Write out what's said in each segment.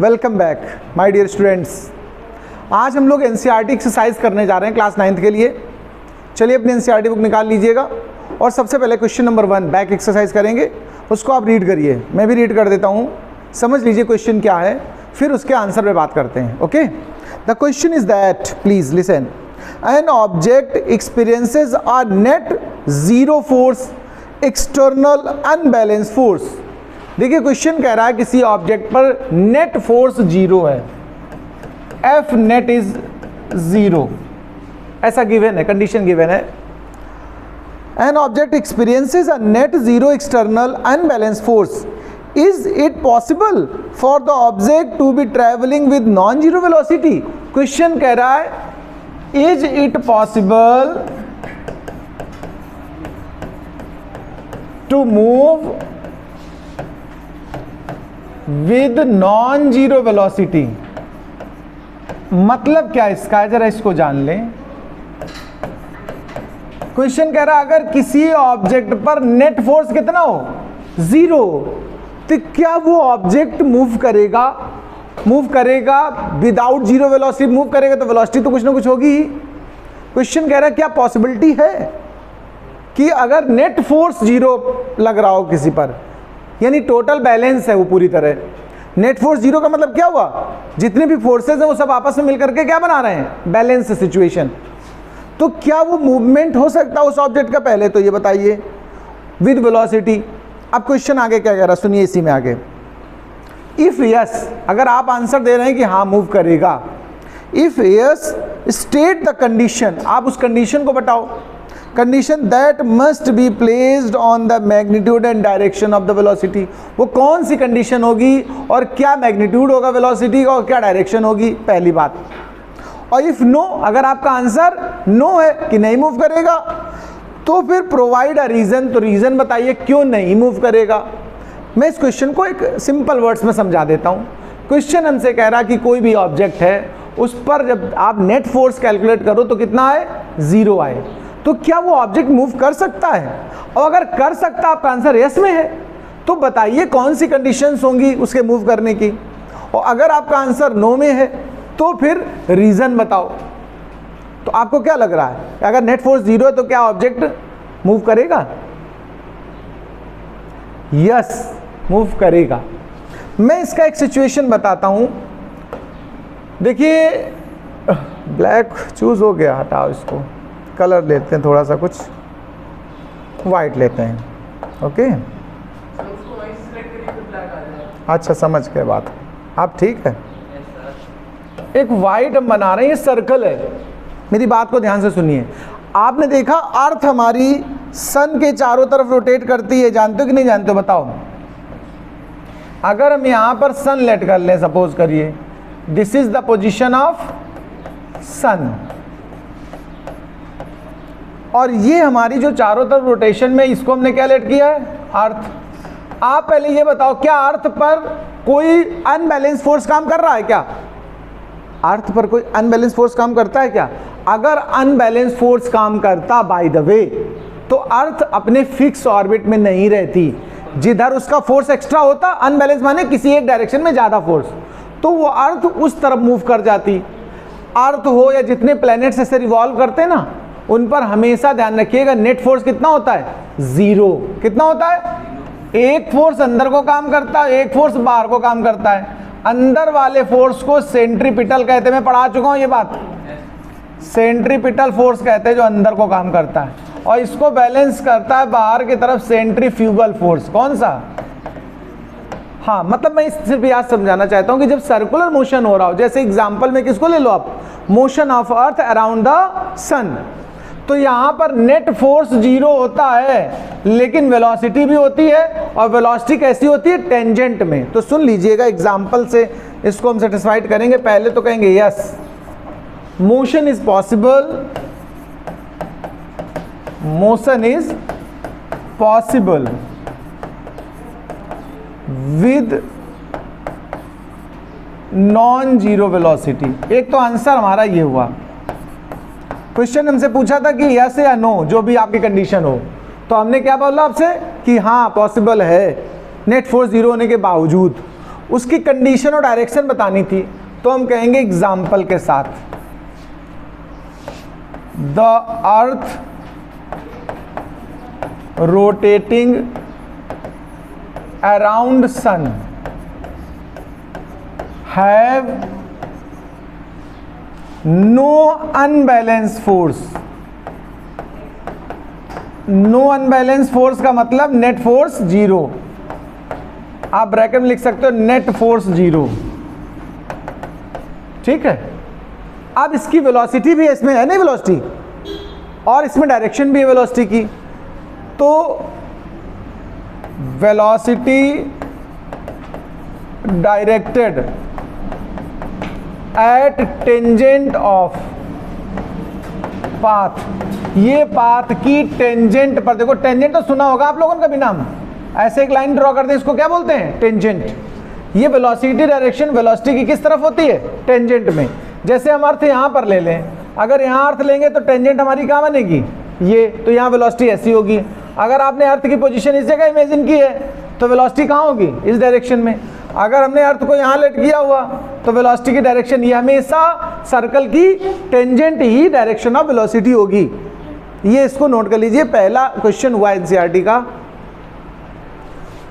Welcome back my dear students. आज हम लोग एनसीईआरटी एक्सरसाइज करने जा रहे हैं क्लास 9th के लिए। चलिए अपनी एनसीईआरटी बुक निकाल लीजिएगा और सबसे पहले क्वेश्चन नंबर 1 बैक एक्सरसाइज करेंगे, उसको आप रीड करिए। मैं भी रीड कर देता हूँ, समझ लीजिए क्वेश्चन क्या है, फिर उसके आंसर पे बात करते हैं। Okay, the question is that, please listen, an object experiences a net zero force external unbalance force. देखिए क्वेश्चन कह रहा है किसी ऑब्जेक्ट पर नेट फोर्स जीरो है, एफ नेट इज जीरो, ऐसा गिवन है, कंडीशन गिवन है। An object experiences a net zero external unbalance force, is it possible for the object to be travelling with non zero velocity. Question कह रहा है is it possible to move with non zero velocity. मतलब क्या इसका है, जरा इसको जान लें। क्वेश्चन कह रहा है अगर किसी ऑब्जेक्ट पर नेट फोर्स कितना हो, जीरो, तो क्या वो ऑब्जेक्ट मूव करेगा विदाउट जीरो वेलोसिटी? मूव करेगा तो वेलोसिटी तो कुछ ना कुछ होगी ही। क्वेश्चन कह रहा है क्या पॉसिबिलिटी है कि अगर नेट फोर्स जीरो लग रहा हो किसी पर, यानी टोटल बैलेंस है वो पूरी तरह। नेट फोर्स जीरो का मतलब क्या हुआ, जितने भी फोर्सेस हैं वो सब आपस में मिलकर के क्या बना रहे हैं, बैलेंस सिचुएशन। तो क्या वो मूवमेंट हो सकता है उस ऑब्जेक्ट का? पहले तो ये बताइए विद वेलोसिटी। अब क्वेश्चन आगे क्या कह रहा, सुनिए इसी में आगे। इफ यस, अगर आप आंसर दे रहे हैं कि हाँ मूव करेगा, if yes state the condition, आप उस कंडीशन को बताओ। Condition that must be placed on the magnitude and direction of the velocity. वो कौन सी कंडीशन होगी और क्या मैग्नीट्यूड होगा वेलोसिटी का और क्या डायरेक्शन होगी, पहली बात। और इफ नो, अगर आपका आंसर नो है कि नहीं मूव करेगा, तो फिर प्रोवाइड अ रीजन। तो रीजन बताइए क्यों नहीं मूव करेगा। मैं इस क्वेश्चन को एक सिंपल वर्ड्स में समझा देता हूँ। क्वेश्चन हमसे कह रहा कि कोई भी ऑब्जेक्ट है, उस पर जब आप नेट फोर्स कैलकुलेट करो तो कितना आए, जीरो आए। तो क्या वो ऑब्जेक्ट मूव कर सकता है? और अगर कर सकता, आपका आंसर यस में है, तो बताइए कौन सी कंडीशंस होंगी उसके मूव करने की। और अगर आपका आंसर नो में है तो फिर रीजन बताओ। तो आपको क्या लग रहा है, अगर नेट फोर्स जीरो है तो क्या ऑब्जेक्ट मूव करेगा? यस, मूव करेगा। मैं इसका एक सिचुएशन बताता हूं। देखिए ब्लैक चूज हो गया, हटाओ इसको, कलर लेते हैं थोड़ा सा, कुछ वाइट लेते हैं। ओके, अच्छा समझ गए बात आप, ठीक है। एक वाइट हम बना रहे हैं, ये सर्कल है। मेरी बात को ध्यान से सुनिए। आपने देखा अर्थ हमारी सन के चारों तरफ रोटेट करती है, जानते हो कि नहीं जानते हो, बताओ। अगर हम यहां पर सन लेट कर लें, सपोज करिए this is the position of sun, और ये हमारी जो चारों तरफ रोटेशन में, इसको हमने क्या लेट किया है, अर्थ। आप पहले ये बताओ क्या अर्थ पर कोई अनबैलेंस फोर्स काम कर रहा है क्या? अर्थ पर कोई अनबैलेंस फोर्स काम करता है क्या? अगर अनबैलेंस फोर्स काम करता, बाय द वे, तो अर्थ अपने फिक्स ऑर्बिट में नहीं रहती। जिधर उसका फोर्स एक्स्ट्रा होता, अनबैलेंस माने किसी एक डायरेक्शन में ज्यादा फोर्स, तो वो अर्थ उस तरफ मूव कर जाती। अर्थ हो या जितने प्लैनेट्स ऐसे रिवॉल्व करते हैं ना, उन पर हमेशा ध्यान रखिएगा नेट फोर्स कितना होता है, जीरो। कितना होता है? एक फोर्स अंदर को काम करता है, एक फोर्स बाहर को काम करता है। अंदर वाले फोर्स को सेंट्रीपिटल कहते हैं, मैं पढ़ा चुका हूं ये बात। सेंट्रीपिटल फोर्स कहते हैं जो अंदर को काम करता है, और इसको बैलेंस करता है बाहर की तरफ सेंट्रीफ्यूगल फोर्स। कौन सा? हाँ, मतलब मैं सिर्फ याद समझाना चाहता हूं कि जब सर्कुलर मोशन हो रहा हो, जैसे एग्जांपल में किसको ले लो आप, motion of earth around the sun, तो यहां पर नेट फोर्स जीरो होता है, लेकिन वेलोसिटी भी होती है, और वेलोसिटी कैसी होती है, टेंजेंट में। तो सुन लीजिएगा, एग्जांपल से इसको हम सेटिस्फाइड करेंगे। पहले तो कहेंगे yes, motion is possible, motion is possible with non zero velocity. एक तो आंसर हमारा ये हुआ। क्वेश्चन हमसे पूछा था कि यस या नो, जो भी आपकी कंडीशन हो, तो हमने क्या बोला आपसे कि हाँ पॉसिबल है नेट फोर्स जीरो होने के बावजूद। उसकी कंडीशन और डायरेक्शन बतानी थी, तो हम कहेंगे एग्जाम्पल के साथ, the earth rotating around sun have no unbalance force. No unbalance force का मतलब नेट फोर्स जीरो, आप ब्रैकेट में लिख सकते हो नेट फोर्स जीरो, ठीक है। अब इसकी वेलोसिटी भी इसमें है, नहीं वेलोसिटी, और इसमें डायरेक्शन भी है वेलोसिटी की, तो velocity directed eight tangent of path, ये पाथ की टेंजेंट पर, देखो टेंजेंट तो सुना होगा आप लोगों ने कभी नाम, ऐसे एक लाइन ड्रॉ करते हैं, इसको क्या बोलते हैं, टेंजेंट। ये वेलोसिटी डायरेक्शन वेलोसिटी की किस तरफ होती है, टेंजेंट में। जैसे हम अर्थ यहां पर ले लें, अगर यहां अर्थ लेंगे तो टेंजेंट हमारी कहां बनेगी, ये, तो यहां वेलोसिटी ऐसी होगी। अगर आपने अर्थ की पोजीशन इस जगह इमेजिन की है तो वेलोसिटी कहां होगी, इस डायरेक्शन में। अगर हमने अर्थ को यहां लेट किया हुआ तो वेलोसिटी की डायरेक्शन, ये हमेशा सर्कल की tangent he direction of velocity होगी। ये इसको नोट कर लीजिए, पहला क्वेश्चन हुआ एनसीईआरटी का।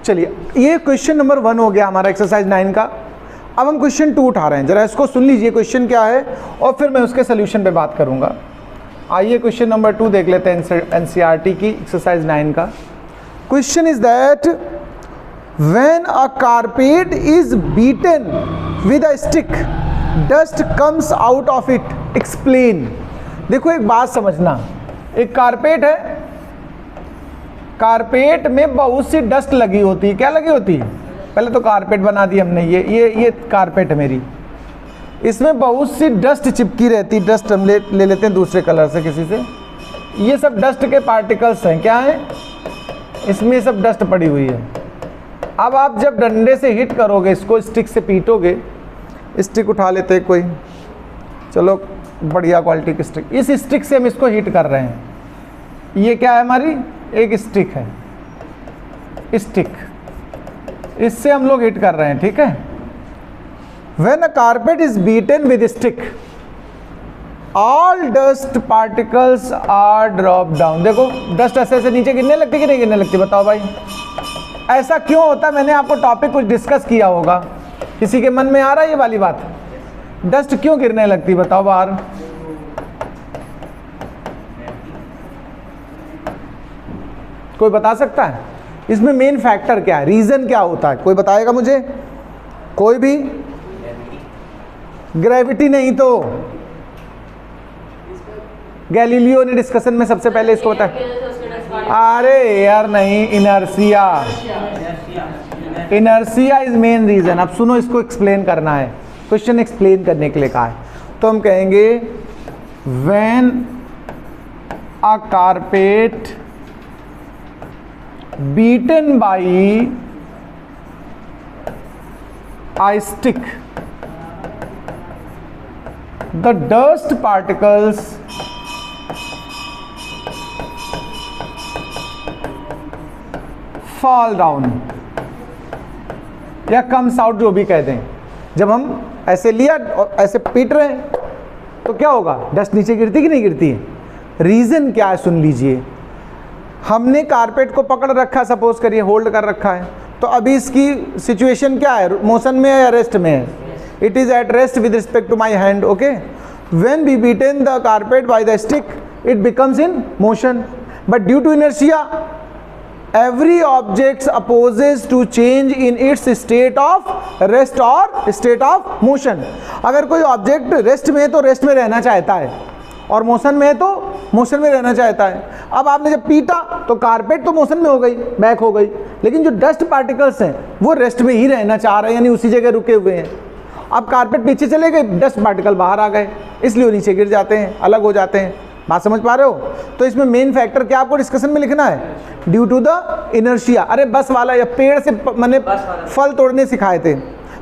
चलिए, ये क्वेश्चन नंबर 1 हो गया हमारा एक्सरसाइज 9 का। अब हम क्वेश्चन 2 उठा रहे हैं, जरा इसको सुन लीजिए क्वेश्चन क्या है, और फिर मैं उसके सोल्यूशन पे बात करूंगा। आइए क्वेश्चन नंबर 2 देख लेते हैं एनसीईआरटी की एक्सरसाइज 9 का। Question is that when a carpet is beaten with a stick dust comes out of it, explain. देखो एक बात समझना, एक कारपेट है, कारपेट में बहुत सी डस्ट लगी होती है। क्या लगी होती है, पहले तो कारपेट बना दी हमने, ये कारपेट है मेरी, इसमें बहुत सी डस्ट चिपकी रहती। डस्ट हम ले लेते हैं दूसरे कलर से किसी से, ये सब डस्ट के पार्टिकल्स हैं। क्या है, इसमें सब डस्ट पड़ी हुई है। अब आप जब डंडे से हिट करोगे, इसको स्टिक से पीटोगे, स्टिक उठा लेते हैं कोई, चलो बढ़िया क्वालिटी की स्टिक, इस स्टिक से हम इसको हिट कर रहे हैं। ये क्या है, हमारी एक स्टिक है, स्टिक, इससे हम लोग हिट कर रहे हैं, ठीक है। When a carpet is beaten with stick all dust particles are drop down. देखो डस्ट ऐसे ऐसे नीचे गिरने लगती कि नहीं गिरने लगती, बताओ भाई, ऐसा क्यों होता है। मैंने आपको टॉपिक कुछ डिस्कस किया होगा, किसी के मन में आ रहा है ये वाली बात, डस्ट क्यों गिरने लगती, बताओ बाहर। कोई बता सकता है इसमें मेन फैक्टर क्या है, रीजन क्या होता है, कोई बताएगा मुझे, कोई भी। ग्रेविटी नहीं तो गैलीलियो ने डिस्कशन में सबसे पहले इसको बताया। अरे यार नहीं, inertia, inertia is main reason. अब सुनो, इसको एक्सप्लेन करना है, क्वेश्चन एक्सप्लेन करने के लिए कहा है, तो हम कहेंगे when a carpet beaten by a stick, the dust particles fall down या comes out, जो भी कह दें। जब हम ऐसे लिया और ऐसे पीट रहे हैं तो क्या होगा, डस्ट नीचे गिरती कि नहीं गिरती है। रीजन क्या है सुन लीजिए, हमने कारपेट को पकड़ रखा, सपोज करिए होल्ड कर रखा है, तो अभी इसकी सिचुएशन क्या है, मोशन में है या रेस्ट में है, it is at rest with respect to my hand, okay. When we beaten the carpet by the stick it becomes in motion, but due to inertia every object opposes to change in its state of rest और state of motion. अगर कोई object rest में है तो rest में रहना चाहता है, और मोशन में है तो मोशन में रहना चाहता है। अब आपने जब पीटा तो कारपेट तो मोशन में हो गई, बैक हो गई, लेकिन जो डस्ट पार्टिकल्स हैं वो रेस्ट में ही रहना चाह रहे हैं, यानी उसी जगह रुके हुए हैं। अब कारपेट पीछे चले गए, डस्ट पार्टिकल बाहर आ गए, इसलिए वो नीचे गिर जाते हैं, अलग हो जाते हैं। बात समझ पा रहे हो। तो इसमें मेन फैक्टर क्या आपको डिस्कशन में लिखना है, ड्यू टू द इनर्शिया। अरे बस वाला या पेड़ से मैंने फल तोड़ने सिखाए थे,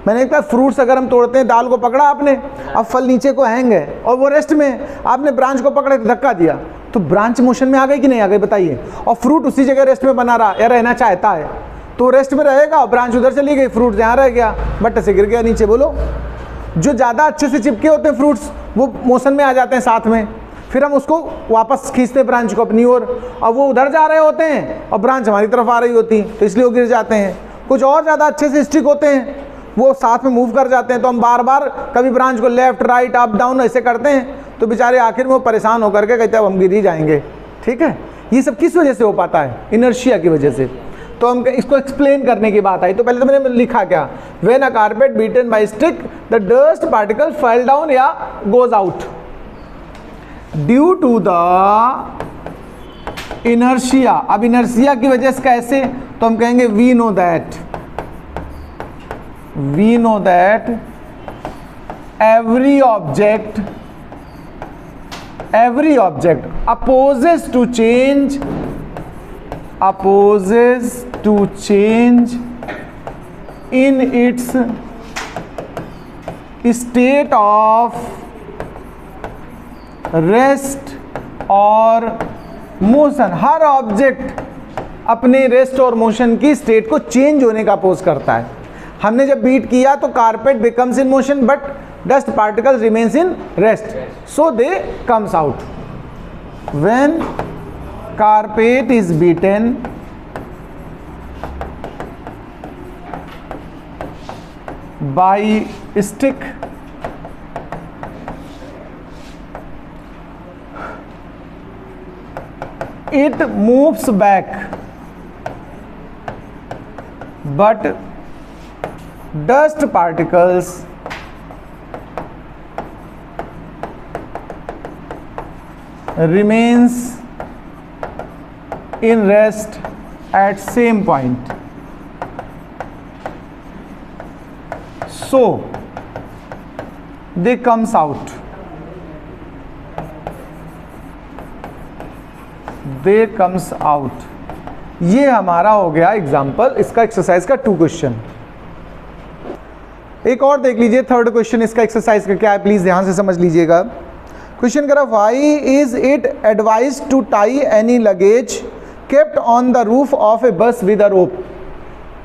मैंने कहा फ्रूट्स अगर हम तोड़ते हैं, दाल को पकड़ा आपने, अब फल नीचे को हैंग है और वो रेस्ट में, आपने ब्रांच को पकड़े धक्का दिया तो ब्रांच मोशन में आ गई कि नहीं आ गई बताइए, और फ्रूट उसी जगह रेस्ट में बना रहा या रहना चाहता है, तो रेस्ट में रहेगा, ब्रांच उधर चली गई, फ्रूट यहाँ रह गया, बट्टे से गिर गया नीचे। बोलो, जो ज़्यादा अच्छे से चिपके होते हैं फ्रूट्स वो मोशन में आ जाते हैं साथ में, फिर हम उसको वापस खींचते हैं ब्रांच को अपनी ओर, और वो उधर जा रहे होते हैं और ब्रांच हमारी तरफ आ रही होती है, तो इसलिए वो गिर जाते हैं। कुछ और ज़्यादा अच्छे से स्टिक होते हैं, वो साथ में मूव कर जाते हैं, तो हम बार बार कभी ब्रांच को लेफ्ट राइट अप डाउन ऐसे करते हैं, तो बेचारे आखिर में वो परेशान होकर के कहते हैं अब हम गिर ही जाएंगे। ठीक है, ये सब किस वजह से हो पाता है? इनर्शिया की वजह से। तो हम इसको एक्सप्लेन करने की बात आई, तो पहले तो मैंने लिखा क्या, when a carpet beaten by stick the dust particle fell down या goes out due to the inertia. अब इनर्शिया की वजह से कैसे, तो हम कहेंगे we know that every object opposes to change in its state of rest और मोशन। हर ऑब्जेक्ट अपने रेस्ट और मोशन की स्टेट को चेंज होने का अपोज करता है। हमने जब बीट किया तो carpet becomes in motion but dust particles remains in rest, so they comes out. When carpet is beaten by stick, it moves back, but dust particles remains in rest at same point. So they comes out. ये हमारा हो गया example इसका, exercise का 2 question. एक और देख लीजिए, थर्ड क्वेश्चन इसका एक्सरसाइज का क्या है, प्लीज ध्यान से समझ लीजिएगा। क्वेश्चन करा, why is it advise to tie any luggage kept on the roof of a bus with अ रोप।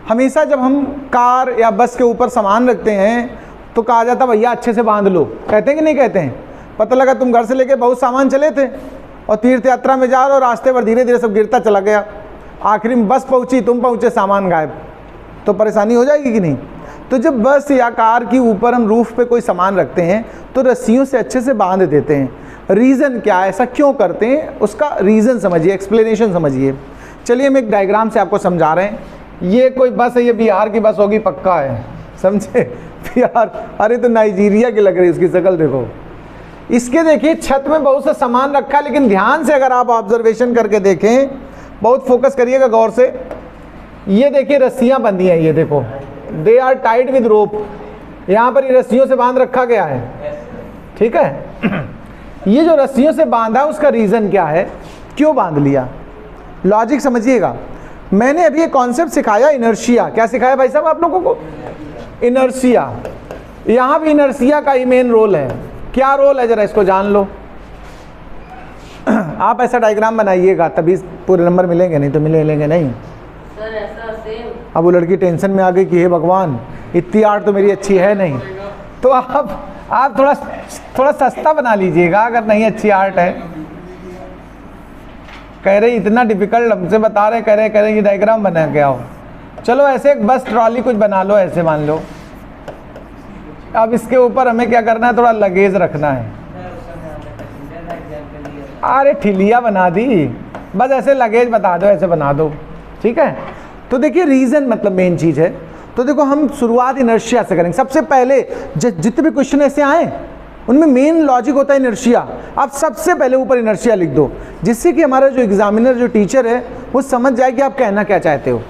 हमेशा जब हम कार या बस के ऊपर सामान रखते हैं तो कहा जाता भैया अच्छे से बांध लो, कहते हैं कि नहीं कहते हैं? पता लगा तुम घर से लेके बहुत सामान चले थे और तीर्थ यात्रा में जा रहे हो, रास्ते पर धीरे धीरे सब गिरता चला गया, आखिरी में बस पहुंची, तुम पहुंचे, सामान गायब, तो परेशानी हो जाएगी कि नहीं? तो जब बस या कार के ऊपर हम रूफ पे कोई सामान रखते हैं तो रस्सियों से अच्छे से बांध देते हैं। रीज़न क्या है, ऐसा क्यों करते हैं, उसका रीज़न समझिए, एक्सप्लेनेशन समझिए। चलिए हम एक डायग्राम से आपको समझा रहे हैं। ये कोई बस है, ये बिहार की बस होगी पक्का है, समझे? बिहार, अरे तो नाइजीरिया की लग रही है, उसकी शक्ल देखो। इसके देखिए छत में बहुत सा सामान रखा है, लेकिन ध्यान से अगर आप ऑब्जर्वेशन करके देखें, बहुत फोकस करिएगा गौर से, ये देखिए रस्सियाँ बंधी हैं, ये देखो, दे आर टाइड विद रोप, यहाँ पर ये रस्सियों से बांध रखा गया है, ठीक है? ये जो रस्सियों से बांधा उसका रीज़न क्या है, क्यों बांध लिया? लॉजिक समझिएगा। मैंने अभी एक कॉन्सेप्ट सिखाया, इनर्शिया। क्या सिखाया भाई साहब आप लोगों को? इनर्शिया। यहाँ भी इनर्शिया का ही मेन रोल है। क्या रोल है, जरा इसको जान लो। आप ऐसा डायग्राम बनाइएगा तभी पूरे नंबर मिलेंगे, नहीं तो मिलेंगे नहीं। सर ऐसा सेम। अब वो लड़की टेंशन में आ गई कि हे भगवान, इतनी आर्ट तो मेरी अच्छी है नहीं, तो आप थोड़ा सस्ता बना लीजिएगा अगर नहीं अच्छी आर्ट है। कह रहे इतना डिफिकल्ट हमसे बता रहे, कह रहे ये डायग्राम बना के आओ। चलो ऐसे एक बस ट्रॉली कुछ बना लो, ऐसे मान लो। अब इसके ऊपर हमें क्या करना है, थोड़ा लगेज रखना है। अरे ठिलिया बना दी, बस ऐसे लगेज बता दो, ऐसे बना दो, ठीक है? तो देखिए रीज़न मतलब मेन चीज़ है। तो देखो हम शुरुआत इनर्शिया से करेंगे। सबसे पहले जितने भी क्वेश्चन ऐसे आए उनमें मेन लॉजिक होता है इनर्शिया। आप सबसे पहले ऊपर इनर्शिया लिख दो, जिससे कि हमारा जो एग्जामिनर जो टीचर है वो समझ जाए कि आप कहना क्या चाहते हो।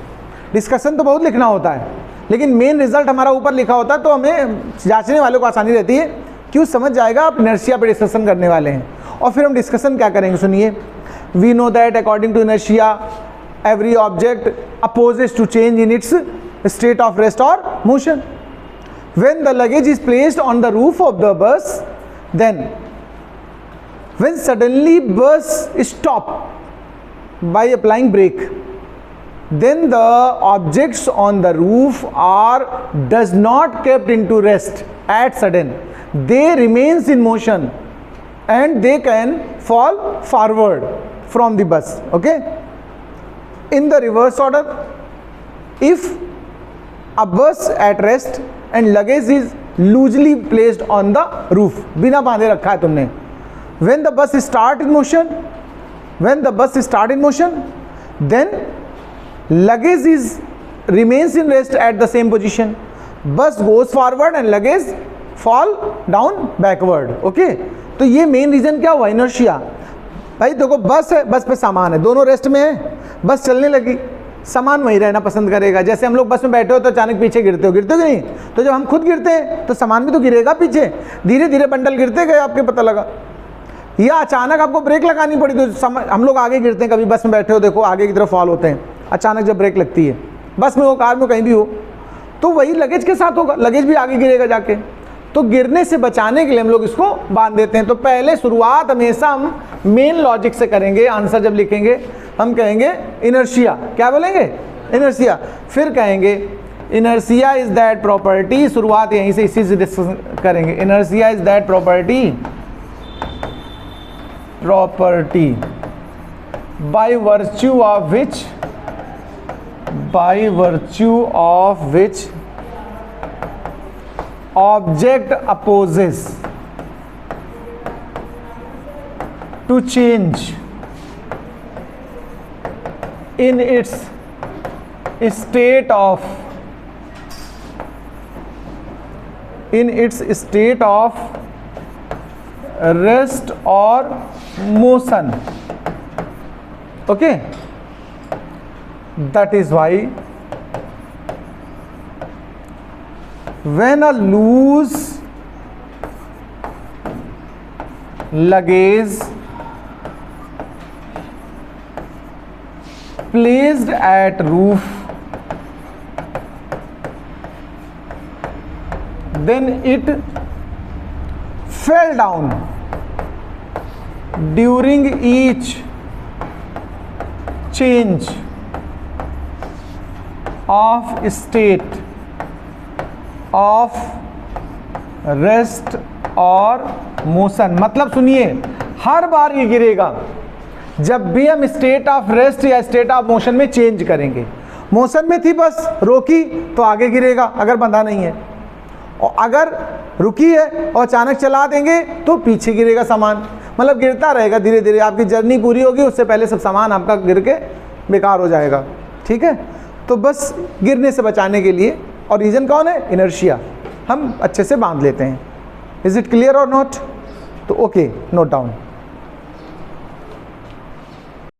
डिस्कशन तो बहुत लिखना होता है, लेकिन मेन रिजल्ट हमारा ऊपर लिखा होता है, तो हमें जांचने वालों को आसानी रहती है कि वो समझ जाएगा आप इनर्शिया पर डिस्कशन करने वाले हैं। और फिर हम डिस्कशन क्या करेंगे, सुनिए। We know that according to inertia every object opposes to change in its state of rest or motion. When the luggage is placed on the roof of the bus, then when suddenly bus stop by applying brake, then the objects on the roof are does not kept into rest at sudden, they remains in motion and they can fall forward from the bus. Okay, in the reverse order, if a bus at rest and luggage is loosely placed on the roof, बिना बांधे रखा है तुमने, when the bus start in motion, then luggage is remains in rest at the same position, bus goes forward and luggage fall down backward. Okay, तो ये main reason क्या हुआ, inertia. भाई देखो बस है, बस पे सामान है, दोनों रेस्ट में है, बस चलने लगी, सामान वहीं रहना पसंद करेगा. जैसे हम लोग बस में बैठे हो तो अचानक पीछे गिरते हो कि नहीं, तो जब हम खुद गिरते हैं तो सामान भी तो गिरेगा पीछे, धीरे धीरे बंडल गिरते गए, आपके पता लगा. या अचानक आपको ब्रेक लगानी पड़ी तो हम लोग आगे गिरते हैं, कभी बस में बैठे हो देखो आगे की तरफ फॉल होते हैं अचानक जब ब्रेक लगती है, बस में हो, कार में, कहीं भी हो. तो वही लगेज के साथ होगा, लगेज भी आगे गिरेगा जाके. तो गिरने से बचाने के लिए हम लोग इसको बांध देते हैं. तो पहले शुरुआत हमेशा हम मेन लॉजिक से करेंगे. आंसर जब लिखेंगे हम कहेंगे इनर्शिया. क्या बोलेंगे? इनर्शिया. फिर कहेंगे इनर्शिया इज दैट प्रॉपर्टी, शुरुआत यहीं से इसी से डिस्कस करेंगे. Inertia is that property by virtue of which object opposes to change in its state of rest or motion. Okay, that is why when a loose luggage placed at roof, then it fell down during each change of state of rest और motion. मतलब सुनिए, हर बार ये गिरेगा जब भी हम state of rest या state of motion में चेंज करेंगे. मोशन में थी बस, रोकी तो आगे गिरेगा अगर बंधा नहीं है, और अगर रुकी है और अचानक चला देंगे तो पीछे गिरेगा सामान. मतलब गिरता रहेगा धीरे धीरे, आपकी जर्नी पूरी होगी उससे पहले सब सामान आपका गिर के बेकार हो जाएगा. ठीक है, तो बस गिरने से बचाने के लिए, और रीज़न कौन है? इनर्शिया. हम अच्छे से बांध लेते हैं. इज इट क्लियर और नॉट? तो ओके, नोट डाउन.